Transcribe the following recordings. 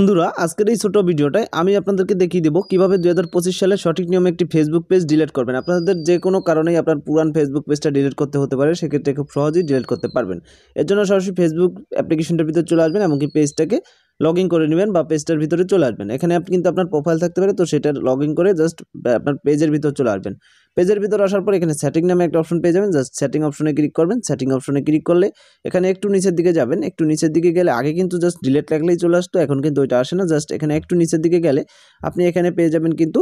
বন্ধুরা আজকের এই ছোট ভিডিওটায় আমি আপনাদেরকে দেখিয়ে দেবো কিভাবে 2025 সালে সঠিক নিয়মে একটি ফেসবুক পেজ ডিলিট করবেন। আপনাদের যে কোনো কারণেই আপনার পুরান ফেসবুক পেজটা ডিলিট করতে হতে পারে, সেক্ষেত্রে খুব সহজেই ডিলিট করতে পারবেন। এর জন্য সরাসরি ফেসবুক অ্যাপ্লিকেশনটার ভিতরে চলে আসবেন, এমনকি পেজটাকে লগ ইন করে নেবেন বা পেজটার ভিতরে চলে আসবেন। এখানে কিন্তু আপনার প্রোফাইল থাকতে পারে, তো সেটা লগ ইন করে জাস্ট আপনার পেজের ভিতর চলে আসবেন। পেজের ভিতর আসার পর এখানে সেটিং নামে একটা অপশন পেয়ে যাবেন, জাস্ট সেটিং অপশনে ক্লিক করবেন। সেটিং অপশনে ক্লিক করলে এখানে একটু নিচের দিকে যাবেন। একটু নিচের দিকে গেলে আগে কিন্তু জাস্ট ডিলিট লাগলেই চলে আসতো, এখন কিন্তু ওইটা আসে না। জাস্ট এখানে একটু নিচের দিকে গেলে আপনি এখানে পেয়ে যাবেন কিন্তু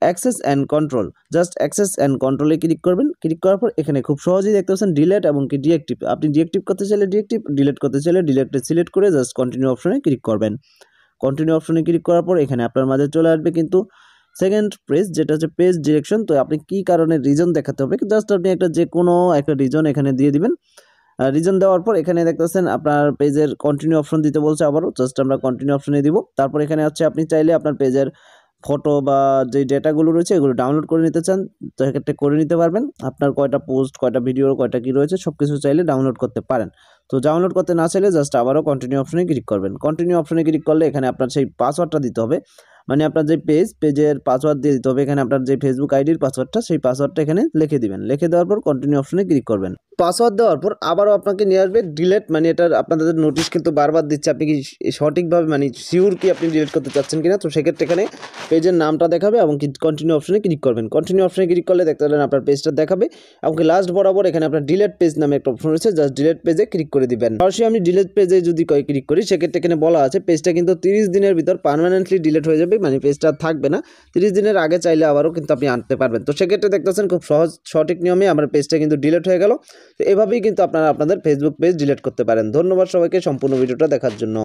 access and control. Just access and কন্ট্রোলে ক্লিক করবেন। ক্লিক করার পর এখানে খুব সহজেই দেখতে পাচ্ছেন ডিলিট এবং কি ডিএক্টিভ। আপনি ডিএক্টিভ করতে চাইলে ডিএক্টিভ, ডিলিট করতে চাইলে ডিলিটে সিলেক্ট করে জাস্ট কন্টিনিউ অপশনে ক্লিক করবেন। কন্টিনিউ অপশনে ক্লিক করার পর এখানে আপনার মাঝে চলে আসবে কিন্তু সেকেন্ড পেজ, যেটা হচ্ছে পেজ ডিরেকশন। তো আপনি কি কারণে রিজন দেখাতে হবে, জাস্ট আপনি একটা যে কোনো একটা রিজন এখানে দিয়ে দিবেন। রিজন দেওয়ার পর এখানে দেখতেছেন আপনার পেজের কন্টিনিউ অপশন দিতে বলছে আবারও, জাস্ট আমরা কন্টিনিউ অপশনে দিব। তারপর এখানে হচ্ছে আপনি চাইলে আপনার পেজের ফটো বা যে ডেটাগুলো রয়েছে এগুলো ডাউনলোড করে নিতে চান, তো সেক্ষেত্রে করে নিতে পারবেন। আপনার কয়টা পোস্ট, কয়টা ভিডিও, কয়টা কি রয়েছে সব কিছু চাইলে ডাউনলোড করতে পারেন। তো ডাউনলোড করতে না চাইলে জাস্ট আবারও কন্টিনিউ অপশনে ক্লিক করবেন। কন্টিনিউ অপশনে ক্লিক করলে এখানে আপনার সেই পাসওয়ার্ডটা দিতে হবে, মানে আপনার যে পেজের পাসওয়ার্ড দিয়ে দিতে হবে। এখানে আপনার যে ফেসবুক আইডির পাসওয়ার্ডটা, সেই পাসওয়ার্ডটা এখানে লিখে দিবেন। লিখে দেওয়ার পর কন্টিনিউ অপশনে ক্লিক করবেন। পাসওয়ার্ড দেওয়ার পর আবারও আপনাকে নিয়ে আসবে ডিলিট, মানে এটার আপনাদের নোটিশ কিন্তু বারবার দিচ্ছে, আপনি কি সঠিকভাবে মানে শিওর কি আপনি ডিলিট করতে চাচ্ছেন কিনা। তো সেক্ষেত্রে এখানে পেজের নামটা দেখাবে এবং কি কন্টিনিউ অপশনে ক্লিক করবেন। কন্টিনিউ অপশনে ক্লিক করলে দেখতে পাবেন আপনার পেজটা দেখাবে এবং কি লাস্ট বরাবর এখানে আপনার ডিলিট পেজ নামে একটা অপশন রয়েছে, জাস্ট ডিলিট পেজে ক্লিক করে দিবেন। সরাসরি আমি ডিলিট পেজে যদি ক্লিক করি, সেক্ষেত্রে এখানে বলা আছে পেজটা কিন্তু 30 দিনের ভিতর পার্মানেন্টলি ডিলিট হয়ে যাবে, মানে পেজটা থাকবে না। 30 দিনের আগে চাইলে আবারও কিন্তু আপনি আনতে পারবেন। তো সেক্ষেত্রে দেখতেছেন খুব সহজ সঠিক নিয়মে আমার পেজটা কিন্তু ডিলিট হয়ে গেল। তো এভাবেই কিন্তু আপনারা আপনাদের ফেসবুক পেজ ডিলিট করতে পারেন। ধন্যবাদ সবাইকে সম্পূর্ণ ভিডিওটা দেখার জন্য।